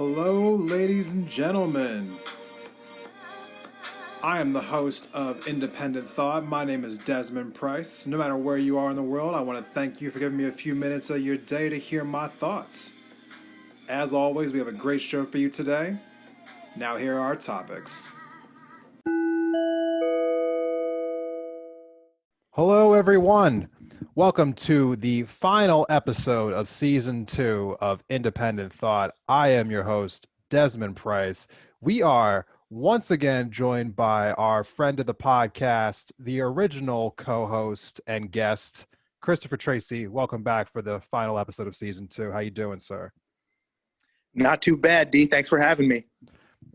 Hello, ladies and gentlemen. I am the host of Independent Thought. My name is Desmond Price. No matter where you are in the world, I want to thank you for giving me a few minutes of your day to hear my thoughts. As always, we have a great show for you today. Now, here are our topics. Hello, everyone. Welcome to the final episode of Season 2 of Independent Thought. I am your host, Desmond Price. We are once again joined by our friend of the podcast, the original co-host and guest, Christopher Tracy. Welcome back for the final episode of Season 2. How you doing, sir? Not too bad, D. Thanks for having me.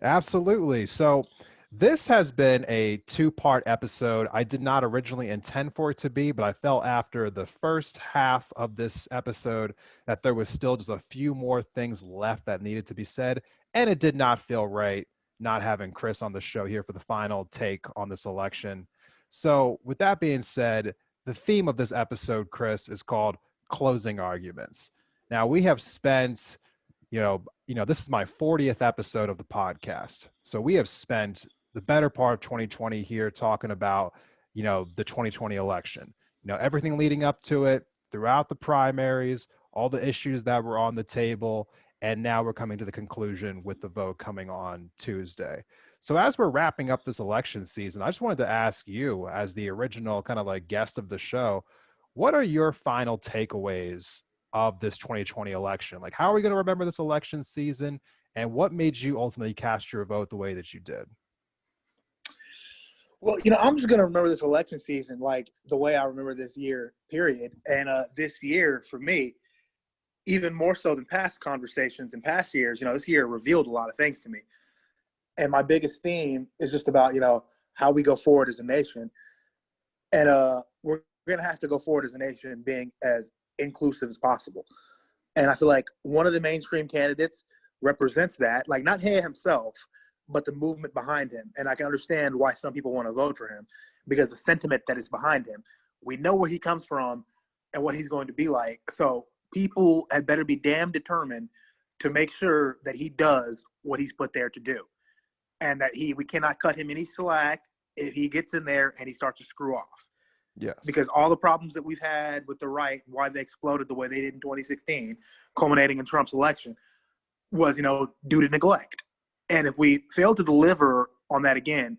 Absolutely. So this has been a two-part episode. I did not originally intend for it to be, but I felt after the first half of this episode that there was still just a few more things left that needed to be said, and it did not feel right not having Chris on the show here for the final take on this election. So with that being said, the theme of this episode, Chris, is called Closing Arguments. Now, we have spent this is my 40th episode of the podcast. So we have spent the better part of 2020 here talking about, the 2020 election, everything leading up to it, throughout the primaries, all the issues that were on the table. And now we're coming to the conclusion with the vote coming on Tuesday. So as we're wrapping up this election season, I just wanted to ask you, as the original kind of like guest of the show, what are your final takeaways of this 2020 election? Like, how are we going to remember this election season, and what made you ultimately cast your vote the way that you did? Well, I'm just going to remember this election season like the way I remember this year, period. And this year, for me, even more so than past conversations in past years, this year revealed a lot of things to me. And my biggest theme is just about, how we go forward as a nation. And we're going to have to go forward as a nation being as inclusive as possible. And I feel like one of the mainstream candidates represents that, like not he himself, but the movement behind him. And I can understand why some people want to vote for him, because the sentiment that is behind him, we know where he comes from and what he's going to be like. So people had better be damn determined to make sure that he does what he's put there to do, and that we cannot cut him any slack if he gets in there and he starts to screw off. Yes. Because all the problems that we've had with the right, why they exploded the way they did in 2016, culminating in Trump's election, was, due to neglect. And if we fail to deliver on that again,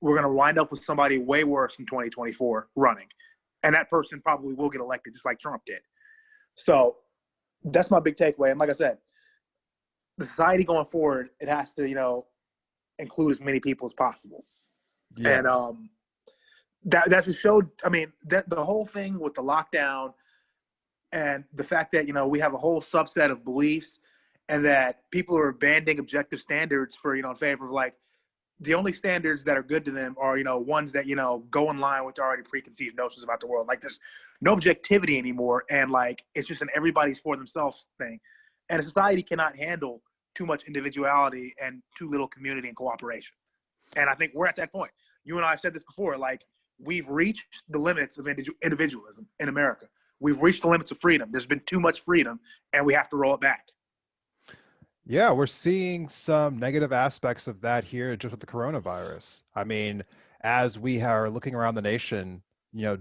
we're going to wind up with somebody way worse in 2024 running. And that person probably will get elected just like Trump did. So that's my big takeaway. And like I said, the society going forward, it has to, include as many people as possible. Yes. And that just showed, that the whole thing with the lockdown and the fact that, we have a whole subset of beliefs, and that people are abandoning objective standards for, in favor of like the only standards that are good to them are, ones that, go in line with already preconceived notions about the world. Like there's no objectivity anymore. And like, it's just an everybody's for themselves thing. And a society cannot handle too much individuality and too little community and cooperation. And I think we're at that point. You and I have said this before, like we've reached the limits of individualism in America. We've reached the limits of freedom. There's been too much freedom, and we have to roll it back. Yeah, we're seeing some negative aspects of that here just with the coronavirus. As we are looking around the nation,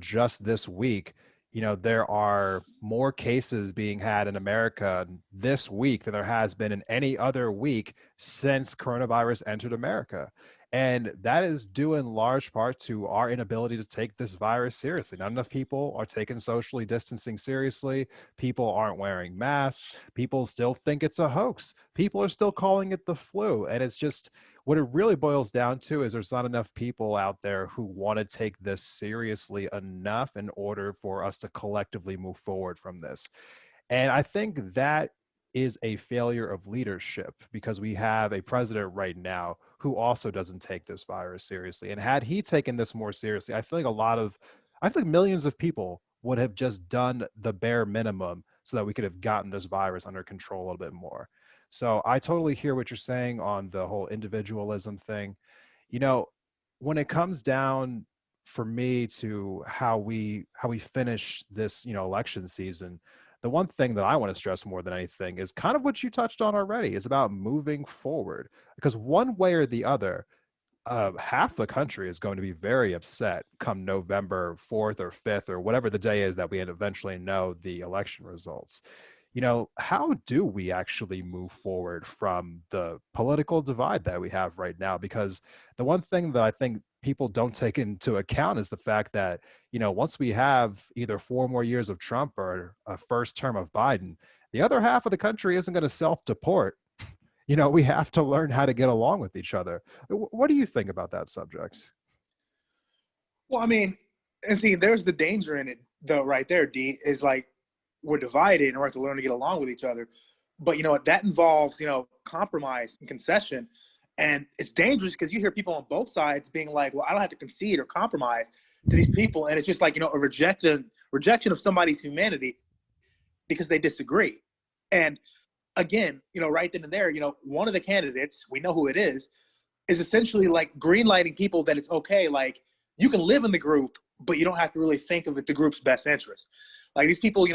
just this week, there are more cases being had in America this week than there has been in any other week since coronavirus entered America. And that is due in large part to our inability to take this virus seriously. Not enough people are taking socially distancing seriously. People aren't wearing masks. People still think it's a hoax. People are still calling it the flu. And it's just, what it really boils down to is there's not enough people out there who want to take this seriously enough in order for us to collectively move forward from this. And I think that is a failure of leadership, because we have a president right now who also doesn't take this virus seriously. And had he taken this more seriously, I think millions of people would have just done the bare minimum so that we could have gotten this virus under control a little bit more. So I totally hear what you're saying on the whole individualism thing. When it comes down for me to how we finish this, election season, the one thing that I want to stress more than anything is kind of what you touched on already, is about moving forward. Because one way or the other, half the country is going to be very upset come November 4th or 5th or whatever the day is that we eventually know the election results. How do we actually move forward from the political divide that we have right now? Because the one thing that I think people don't take into account is the fact that, once we have either 4 more years of Trump or a first term of Biden, the other half of the country isn't going to self-deport. We have to learn how to get along with each other. What do you think about that subject? Well, I mean, and see, there's the danger in it, though, right there, D, is like we're divided and we have to learn to get along with each other. But you know what? That involves, compromise and concession. And it's dangerous because you hear people on both sides being like, well, I don't have to concede or compromise to these people. And it's just like, a rejection of somebody's humanity because they disagree. And again, right then and there, one of the candidates, we know who it is essentially like greenlighting people that it's okay. Like, you can live in the group, but you don't have to really think of it the group's best interest. Like, these people,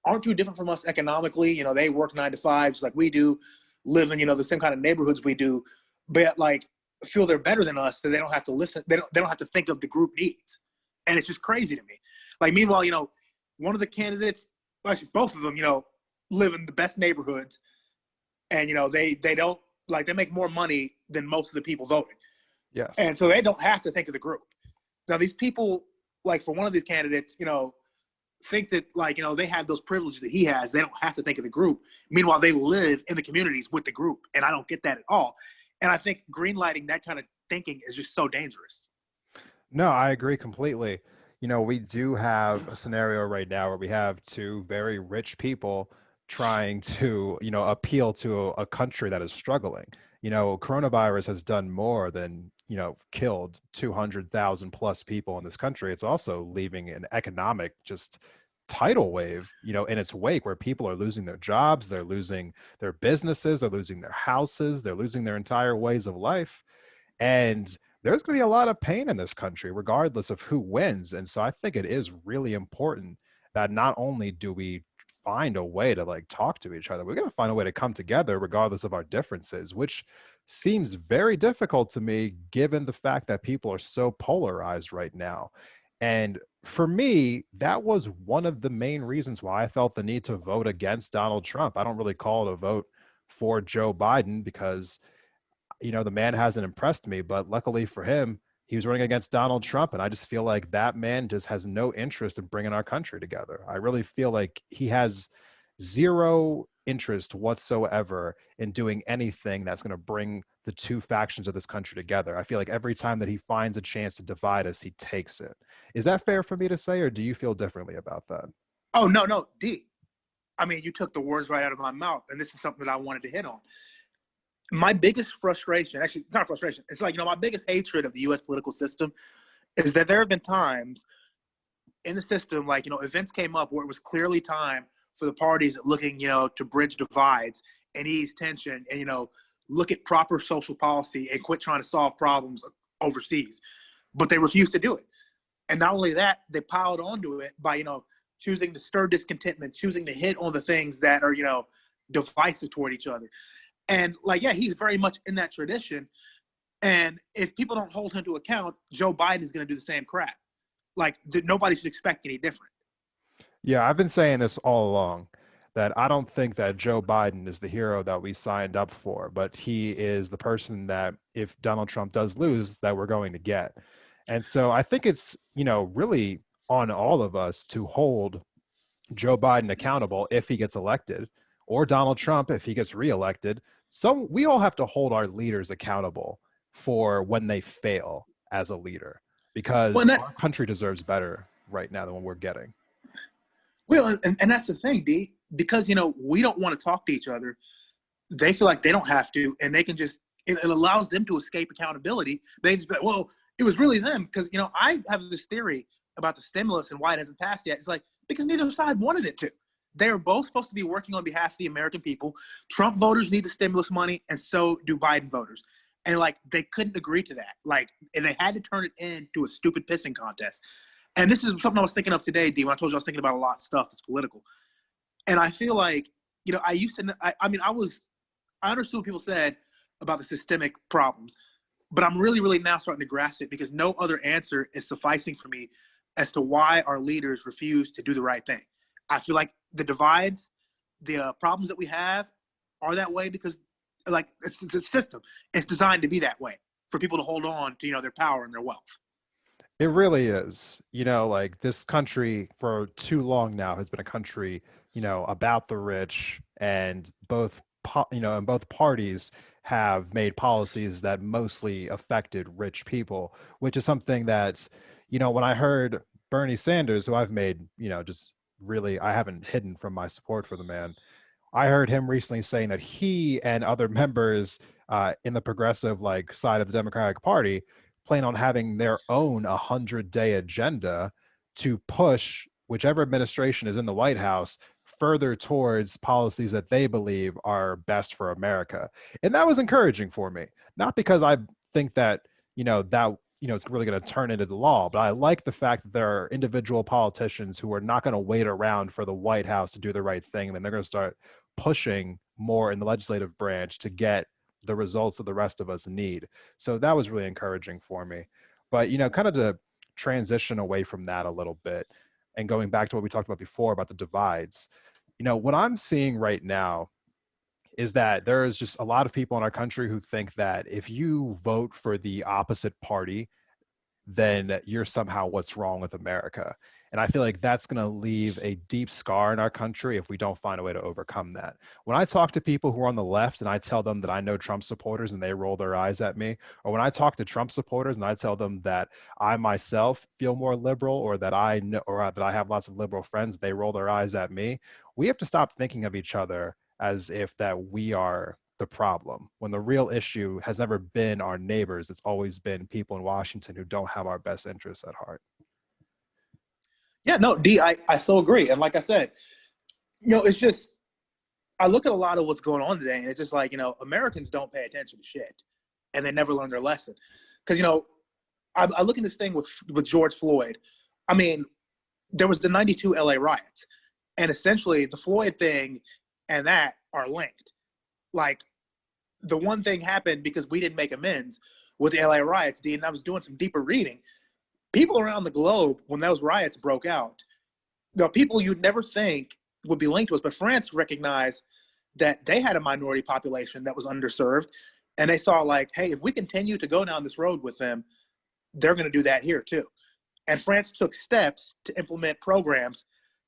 aren't too different from us economically. They work 9 to 5 just like we do, live in, the same kind of neighborhoods we do, but like feel they're better than us, so they don't have to listen. They don't have to think of the group needs. And it's just crazy to me. Like, meanwhile, one of the candidates, well, actually both of them, live in the best neighborhoods, and they don't, like, they make more money than most of the people voting. Yes. And so they don't have to think of the group. Now, these people, like, for one of these candidates, think that, like, they have those privileges that he has. They don't have to think of the group. Meanwhile, they live in the communities with the group, and I don't get that at all. And I think greenlighting that kind of thinking is just so dangerous. No, I agree completely. We do have a scenario right now where we have two very rich people trying to, appeal to a country that is struggling. Coronavirus has done more than, killed 200,000 plus people in this country. It's also leaving an economic just tidal wave, in its wake, where people are losing their jobs, they're losing their businesses, they're losing their houses, they're losing their entire ways of life. And there's going to be a lot of pain in this country, regardless of who wins. And so I think it is really important that not only do we find a way to, like, talk to each other, we're going to find a way to come together regardless of our differences, which seems very difficult to me given the fact that people are so polarized right now. And for me, that was one of the main reasons why I felt the need to vote against Donald Trump. I don't really call it a vote for Joe Biden because, the man hasn't impressed me, but luckily for him, he was running against Donald Trump. And I just feel like that man just has no interest in bringing our country together. I really feel like he has zero interest whatsoever in doing anything that's going to bring the two factions of this country together. I feel like every time that he finds a chance to divide us, he takes it. Is that fair for me to say, or do you feel differently about that? Oh, no, D. I mean, you took the words right out of my mouth, and this is something that I wanted to hit on. My biggest frustration, actually, it's not frustration, it's like, my biggest hatred of the U.S. political system is that there have been times in the system, like, events came up where it was clearly time for the parties looking, to bridge divides and ease tension and, look at proper social policy and quit trying to solve problems overseas. But they refused to do it. And not only that, they piled onto it by, choosing to stir discontentment, choosing to hit on the things that are, divisive toward each other. And, like, yeah, he's very much in that tradition. And if people don't hold him to account, Joe Biden is going to do the same crap. Like, nobody should expect any different. Yeah, I've been saying this all along, that I don't think that Joe Biden is the hero that we signed up for, but he is the person that, if Donald Trump does lose, that we're going to get. And so I think it's, really on all of us to hold Joe Biden accountable if he gets elected, or Donald Trump if he gets reelected. So we all have to hold our leaders accountable for when they fail as a leader, because our country deserves better right now than what we're getting. Well, and that's the thing, D, because, we don't want to talk to each other. They feel like they don't have to, and they can just, it allows them to escape accountability. They just be like, well, it was really them. Because, I have this theory about the stimulus and why it hasn't passed yet. It's like, because neither side wanted it to. They're both supposed to be working on behalf of the American people. Trump voters need the stimulus money, and so do Biden voters. And, like, they couldn't agree to that. Like, and they had to turn it into a stupid pissing contest. And this is something I was thinking of today, D, when I told you I was thinking about a lot of stuff that's political. And I feel like, I used to, I mean, I understood what people said about the systemic problems, but I'm really, really now starting to grasp it because no other answer is sufficing for me as to why our leaders refuse to do the right thing. I feel like the divides, the problems that we have are that way because, like, it's a system. It's designed to be that way for people to hold on to, their power and their wealth. It really is. Like this country for too long now has been a country, about the rich, and and both parties have made policies that mostly affected rich people, which is something that's, when I heard Bernie Sanders, who I've made, just really, I haven't hidden from my support for the man. I heard him recently saying that he and other members in the progressive like side of the Democratic Party plan on having their own 100-day agenda to push whichever administration is in the White House further towards policies that they believe are best for America. And that was encouraging for me, not because I think that, that it's really going to turn into the law, but I like the fact that there are individual politicians who are not going to wait around for the White House to do the right thing, and then they're going to start pushing more in the legislative branch to get the results that the rest of us need. So that was really encouraging for me. But, kind of to transition away from that a little bit and going back to what we talked about before about the divides, what I'm seeing right now is that there is just a lot of people in our country who think that if you vote for the opposite party, then you're somehow what's wrong with America. And I feel like that's going to leave a deep scar in our country if we don't find a way to overcome that. When I talk to people who are on the left and I tell them that I know Trump supporters and they roll their eyes at me, or when I talk to Trump supporters and I tell them that I myself feel more liberal, or that I know, or that I have lots of liberal friends, they roll their eyes at me. We have to stop thinking of each other as if that we are the problem, when the real issue has never been our neighbors. It's always been people in Washington who don't have our best interests at heart. Yeah, no, D, I so agree. And like I said, it's just, I look at a lot of what's going on today and it's just like, Americans don't pay attention to shit and they never learn their lesson. Because, I look at this thing with George Floyd. I mean, there was the 92 LA riots, and essentially the Floyd thing and that are linked. Like, the one thing happened because we didn't make amends with the LA riots, D, and I was doing some deeper reading. People around the globe, when those riots broke out, the people you'd never think would be linked to us, but France recognized that they had a minority population that was underserved, and they saw like, hey, if we continue to go down this road with them, they're going to do that here too. And France took steps to implement programs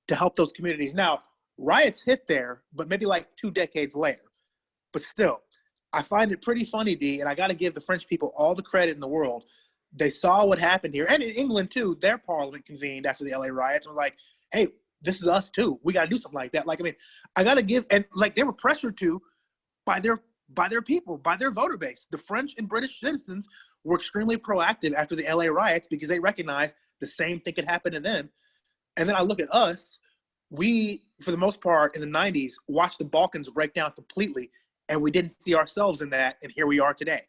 to help those communities. Now, riots hit there, but maybe like 2 decades later. But still, I find it pretty funny, D, and I got to give the French people all the credit in the world. They saw what happened here. And in England, too, their parliament convened after the LA riots and were like, hey, this is us, too. We got to do something like that. Like, I mean, I got to give, and like they were pressured to by their people, by their voter base. The French and British citizens were extremely proactive after the LA riots because they recognized the same thing could happen to them. And then I look at us. We, for the most part, in the 90s, watched the Balkans break down completely, and we didn't see ourselves in that, and here we are today.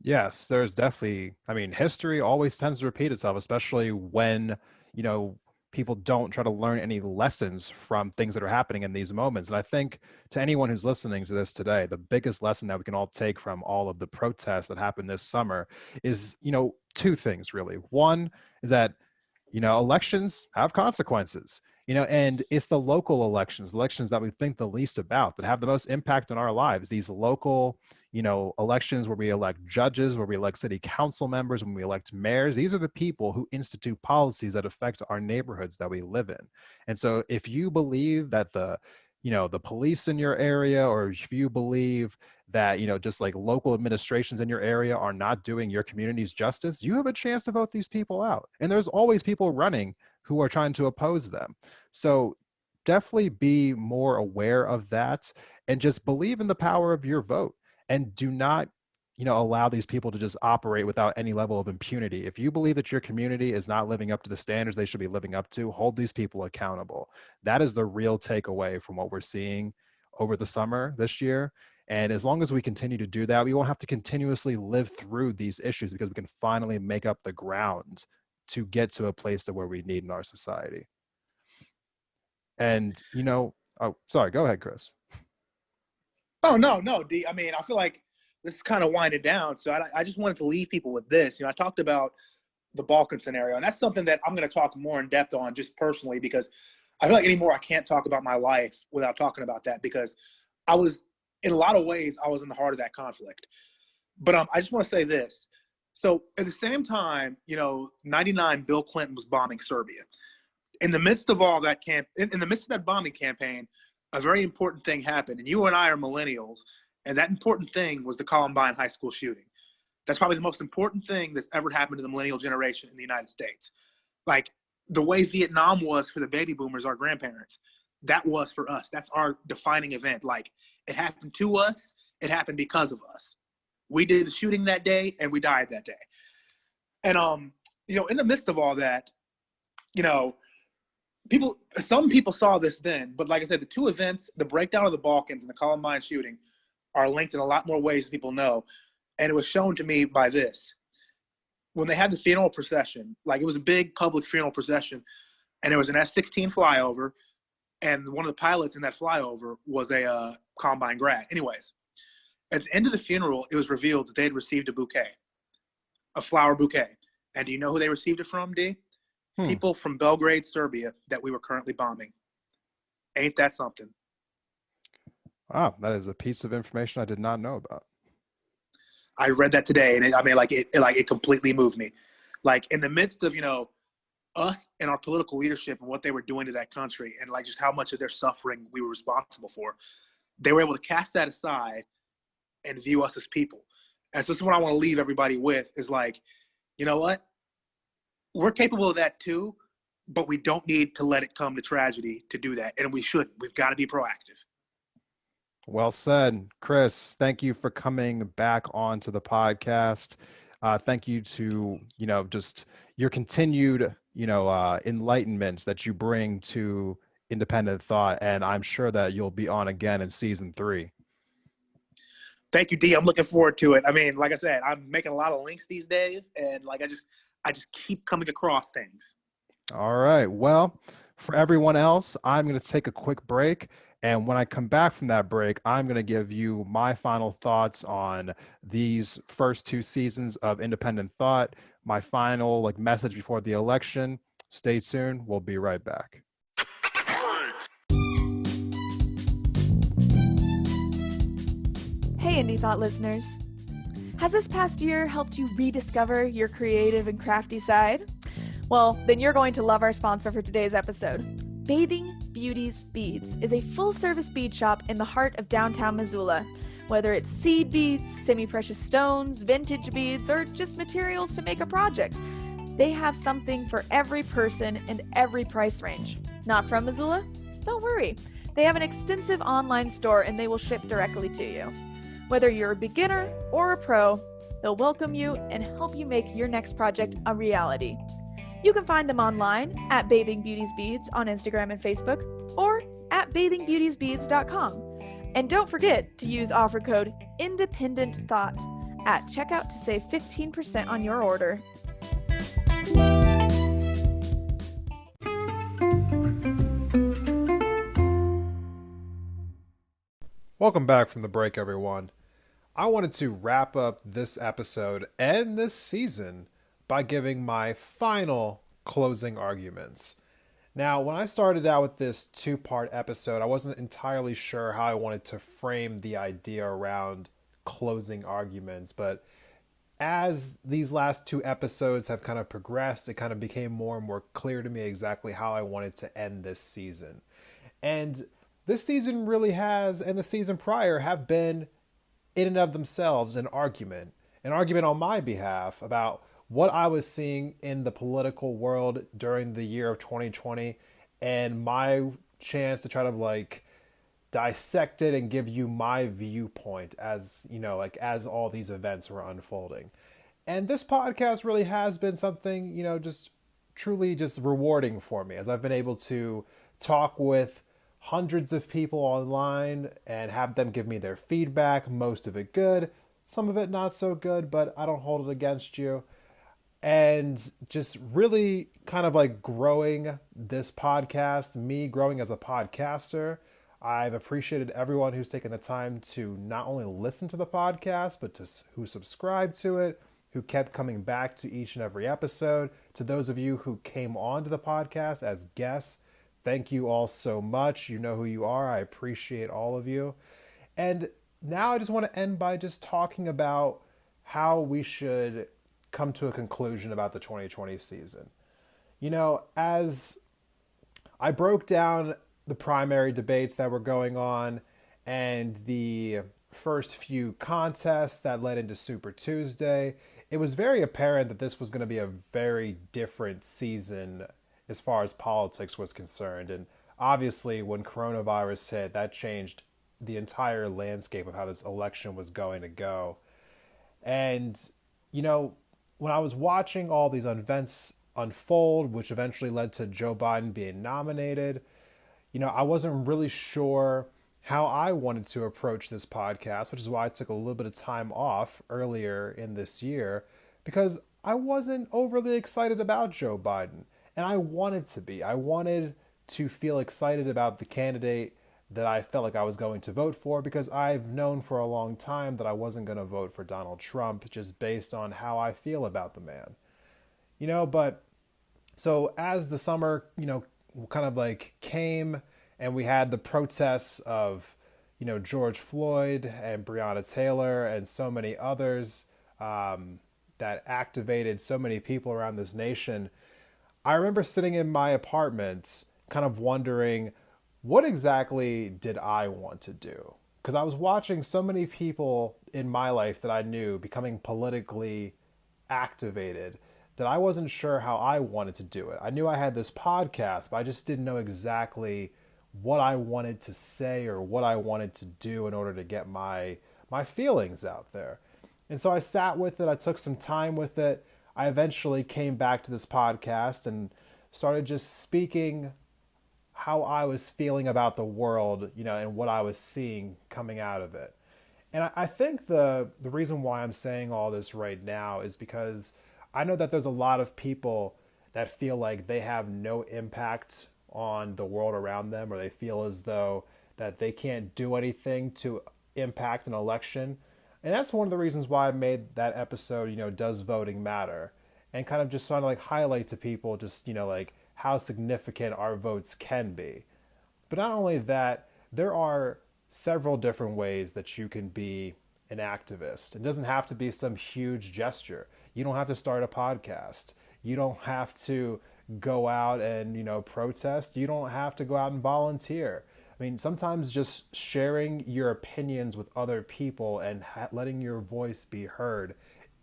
Yes, there's definitely, I mean, history always tends to repeat itself, especially when, you know, people don't try to learn any lessons from things that are happening in these moments. And I think to anyone who's listening to this today, the biggest lesson that we can all take from all of the protests that happened this summer is, two things really. One is that, elections have consequences. And it's the local elections that we think the least about, that have the most impact on our lives. These local, elections where we elect judges, where we elect city council members, when we elect mayors, these are the people who institute policies that affect our neighborhoods that we live in. And so if you believe that the police in your area, or if you believe that, just like local administrations in your area are not doing your community's justice, you have a chance to vote these people out. And there's always people running who are trying to oppose them. So definitely be more aware of that, and just believe in the power of your vote, and do not allow these people to just operate without any level of impunity. If you believe that your community is not living up to the standards they should be living up to, hold these people accountable. That is the real takeaway from what we're seeing over the summer this year. And as long as we continue to do that, we won't have to continuously live through these issues, because we can finally make up the ground to get to a place that where we need in our society. And Oh, sorry. Go ahead, Chris. Oh, no, D. I mean, I feel like this is kind of winding down. So I just wanted to leave people with this. I talked about the Balkan scenario, and that's something that I'm going to talk more in depth on just personally, because I feel like anymore I can't talk about my life without talking about that, because I was, in a lot of ways, I was in the heart of that conflict. But I just want to say this. So at the same time, 99, Bill Clinton was bombing Serbia. In the midst of all that in the midst of that bombing campaign, a very important thing happened. And you and I are millennials, and that important thing was the Columbine High School shooting. That's probably the most important thing that's ever happened to the millennial generation in the United States. Like the way Vietnam was for the baby boomers, our grandparents, that was for us. That's our defining event. Like it happened to us, it happened because of us. We did the shooting that day and we died that day. And in the midst of all that, some people saw this then, but like I said, the two events, the breakdown of the Balkans and the Columbine shooting, are linked in a lot more ways than people know. And it was shown to me by this. When they had the funeral procession, like it was a big public funeral procession, and there was an F-16 flyover, and one of the pilots in that flyover was a Columbine grad. Anyways, at the end of the funeral, it was revealed that they had received a flower bouquet. And do you know who they received it from, D? People from Belgrade, Serbia, that we were currently bombing. Ain't that something? Wow, that is a piece of information I did not know about. I read that today, and it completely moved me. Like in the midst of us and our political leadership and what they were doing to that country, and like just how much of their suffering we were responsible for, they were able to cast that aside and view us as people. And so this is what I want to leave everybody with is like, you know what? We're capable of that too, but we don't need to let it come to tragedy to do that. And we should. We've got to be proactive. Well said. Chris, thank you for coming back onto the podcast. Thank you to, just your continued, enlightenment that you bring to independent thought. And I'm sure that you'll be on again in season 3. Thank you, D. I'm looking forward to it. I mean, like I said, I'm making a lot of links these days, and like I just keep coming across things. All right. Well, for everyone else, I'm going to take a quick break. And when I come back from that break, I'm going to give you my final thoughts on these first 2 seasons of Independent Thought, my final message before the election. Stay tuned. We'll be right back. Hey, Indie Thought listeners. Has this past year helped you rediscover your creative and crafty side? Well, then you're going to love our sponsor for today's episode. Bathing Beauty's Beads is a full-service bead shop in the heart of downtown Missoula. Whether it's seed beads, semi-precious stones, vintage beads, or just materials to make a project, they have something for every person and every price range. Not from Missoula? Don't worry. They have an extensive online store and they will ship directly to you. Whether you're a beginner or a pro, they'll welcome you and help you make your next project a reality. You can find them online at Bathing Beauty's Beads on Instagram and Facebook, or at bathingbeautiesbeads.com. And don't forget to use offer code INDEPENDENTTHOUGHT at checkout to save 15% on your order. Welcome back from the break, everyone. I wanted to wrap up this episode and this season by giving my final closing arguments. Now, when I started out with this 2-part episode, I wasn't entirely sure how I wanted to frame the idea around closing arguments, but as these last 2 episodes have kind of progressed, it kind of became more and more clear to me exactly how I wanted to end this season. And this season really has, and the season prior, have been in and of themselves an argument on my behalf about what I was seeing in the political world during the year of 2020 and my chance to try to dissect it and give you my viewpoint as, as all these events were unfolding. And this podcast really has been something, just truly just rewarding for me, as I've been able to talk with hundreds of people online and have them give me their feedback, most of it good, some of it not so good, but I don't hold it against you. And just really kind of growing this podcast, me growing as a podcaster, I've appreciated everyone who's taken the time to not only listen to the podcast, but who subscribed to it, who kept coming back to each and every episode. To those of you who came onto the podcast as guests, thank you all so much. You know who you are. I appreciate all of you. And now I just want to end by just talking about how we should come to a conclusion about the 2020 season. You know, as I broke down the primary debates that were going on and the first few contests that led into Super Tuesday, it was very apparent that this was going to be a very different season as far as politics was concerned. And obviously, when coronavirus hit, that changed the entire landscape of how this election was going to go. And, you know, when I was watching all these events unfold, which eventually led to Joe Biden being nominated, you know, I wasn't really sure how I wanted to approach this podcast, which is why I took a little bit of time off earlier in this year, because I wasn't overly excited about Joe Biden. And I wanted to be. I wanted to feel excited about the candidate that I felt like I was going to vote for, because I've known for a long time that I wasn't going to vote for Donald Trump just based on how I feel about the man. You know, but so as the summer, you know, kind of like came and we had the protests of, you know, George Floyd and Breonna Taylor and so many others that activated so many people around this nation, I remember sitting in my apartment kind of wondering, what exactly did I want to do? Because I was watching so many people in my life that I knew becoming politically activated that I wasn't sure how I wanted to do it. I knew I had this podcast, but I just didn't know exactly what I wanted to say or what I wanted to do in order to get my feelings out there. And so I sat with it. I took some time with it. I eventually came back to this podcast and started just speaking how I was feeling about the world, you know, and what I was seeing coming out of it. And I think the reason why I'm saying all this right now is because I know that there's a lot of people that feel like they have no impact on the world around them, or they feel as though that they can't do anything to impact an election. And that's one of the reasons why I made that episode, you know, Does Voting Matter? And kind of just trying to like highlight to people just, you know, like how significant our votes can be. But not only that, there are several different ways that you can be an activist. It doesn't have to be some huge gesture. You don't have to start a podcast. You don't have to go out and, you know, protest. You don't have to go out and volunteer. I mean, sometimes just sharing your opinions with other people and letting your voice be heard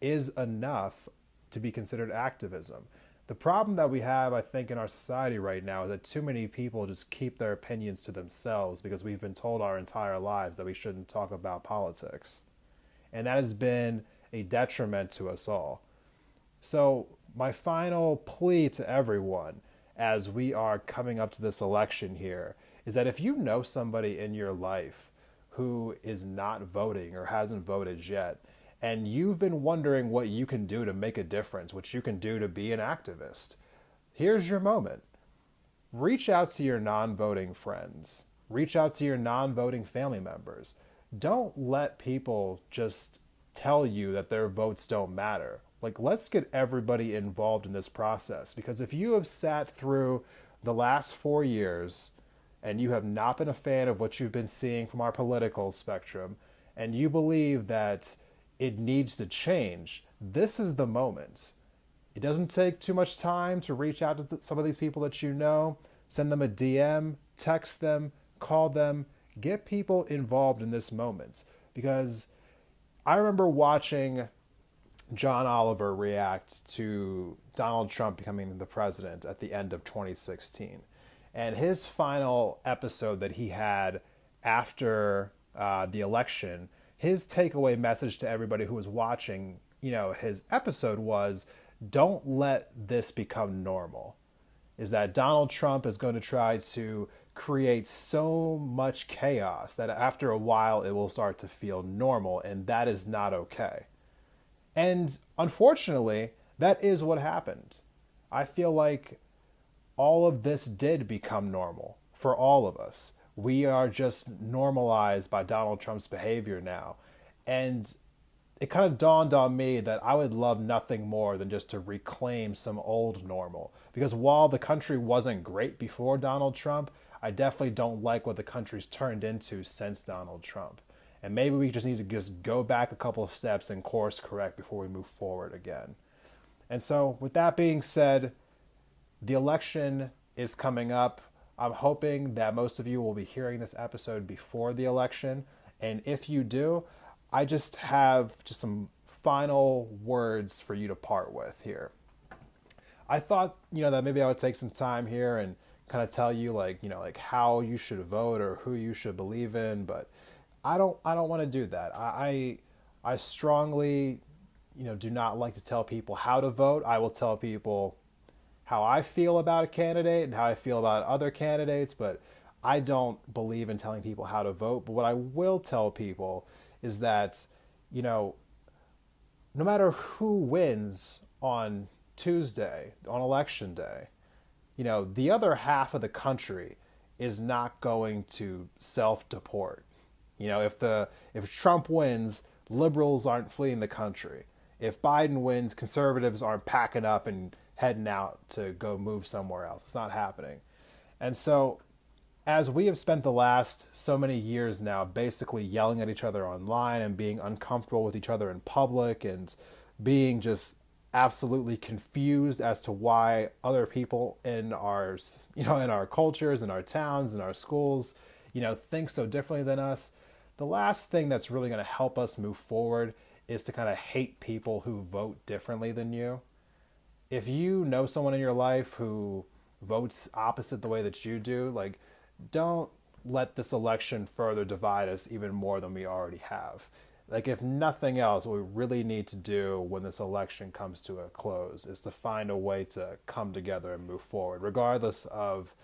is enough to be considered activism. The problem that we have, I think, in our society right now is that too many people just keep their opinions to themselves because we've been told our entire lives that we shouldn't talk about politics. And that has been a detriment to us all. So my final plea to everyone as we are coming up to this election here is that if you know somebody in your life who is not voting or hasn't voted yet, and you've been wondering what you can do to make a difference, what you can do to be an activist, here's your moment. Reach out to your non-voting friends. Reach out to your non-voting family members. Don't let people just tell you that their votes don't matter. Like, let's get everybody involved in this process, because if you have sat through the last 4 years and you have not been a fan of what you've been seeing from our political spectrum, and you believe that it needs to change, this is the moment. It doesn't take too much time to reach out to some of these people that you know, send them a DM, text them, call them, get people involved in this moment. Because I remember watching John Oliver react to Donald Trump becoming the president at the end of 2016. And his final episode that he had after the election, his takeaway message to everybody who was watching, you know, his episode was, don't let this become normal. Is that Donald Trump is going to try to create so much chaos that after a while it will start to feel normal, and that is not okay. And unfortunately, that is what happened. I feel like all of this did become normal for all of us. we are just normalized by Donald Trump's behavior now. And it kind of dawned on me that I would love nothing more than just to reclaim some old normal. Because while the country wasn't great before Donald Trump, I definitely don't like what the country's turned into since Donald Trump. And maybe we just need to just go back a couple of steps and course correct before we move forward again. And so with that being said, the election is coming up. I'm hoping that most of you will be hearing this episode before the election. And if you do, I just have just some final words for you to part with here. I thought, that maybe I would take some time here and kind of tell you like how you should vote or who you should believe in, but I don't want to do that. I strongly, do not like to tell people how to vote. I will tell people how I feel about a candidate and how I feel about other candidates, but I don't believe in telling people how to vote. But what I will tell people is that, no matter who wins on Tuesday, on election day, the other half of the country is not going to self-deport. If Trump wins, liberals aren't fleeing the country. If Biden wins, conservatives aren't packing up and heading out to go move somewhere else. It's not happening. And so as we have spent the last so many years now basically yelling at each other online and being uncomfortable with each other in public and being just absolutely confused as to why other people in our, in our cultures, in our towns, in our schools, think so differently than us, the last thing that's really going to help us move forward is to kind of hate people who vote differently than you. If you know someone in your life who votes opposite the way that you do, don't let this election further divide us even more than we already have. If nothing else, what we really need to do when this election comes to a close is to find a way to come together and move forward, regardless of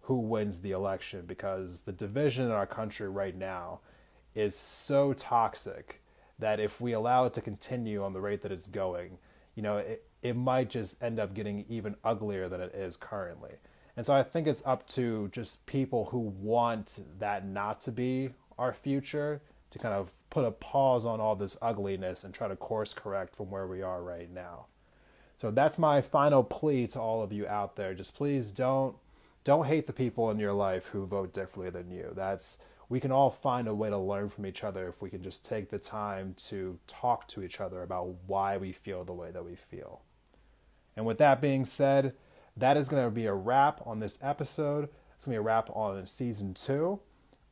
who wins the election, because the division in our country right now is so toxic that if we allow it to continue on the rate that it's going, it might just end up getting even uglier than it is currently. And so I think it's up to just people who want that not to be our future to kind of put a pause on all this ugliness and try to course correct from where we are right now. So that's my final plea to all of you out there. Just please don't hate the people in your life who vote differently than you. We can all find a way to learn from each other if we can just take the time to talk to each other about why we feel the way that we feel. And with that being said, that is going to be a wrap on this episode. It's going to be a wrap on season 2.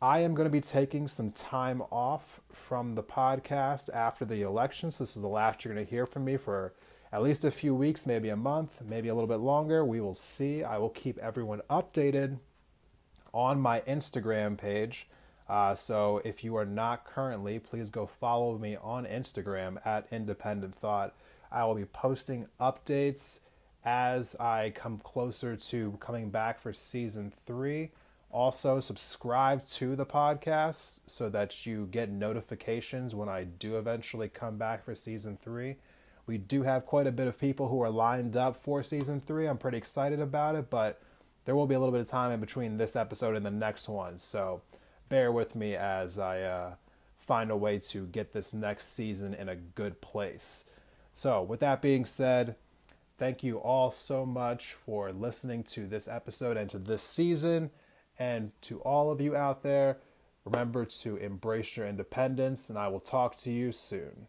I am going to be taking some time off from the podcast after the election. So this is the last you're going to hear from me for at least a few weeks, maybe a month, maybe a little bit longer. We will see. I will keep everyone updated on my Instagram page. So if you are not currently, please go follow me on Instagram at Independent Thought. I will be posting updates as I come closer to coming back for season 3. Also, subscribe to the podcast so that you get notifications when I do eventually come back for season 3. We do have quite a bit of people who are lined up for season 3. I'm pretty excited about it, but there will be a little bit of time in between this episode and the next one. So bear with me as I find a way to get this next season in a good place. So with that being said, thank you all so much for listening to this episode and to this season. And to all of you out there, remember to embrace your independence, and I will talk to you soon.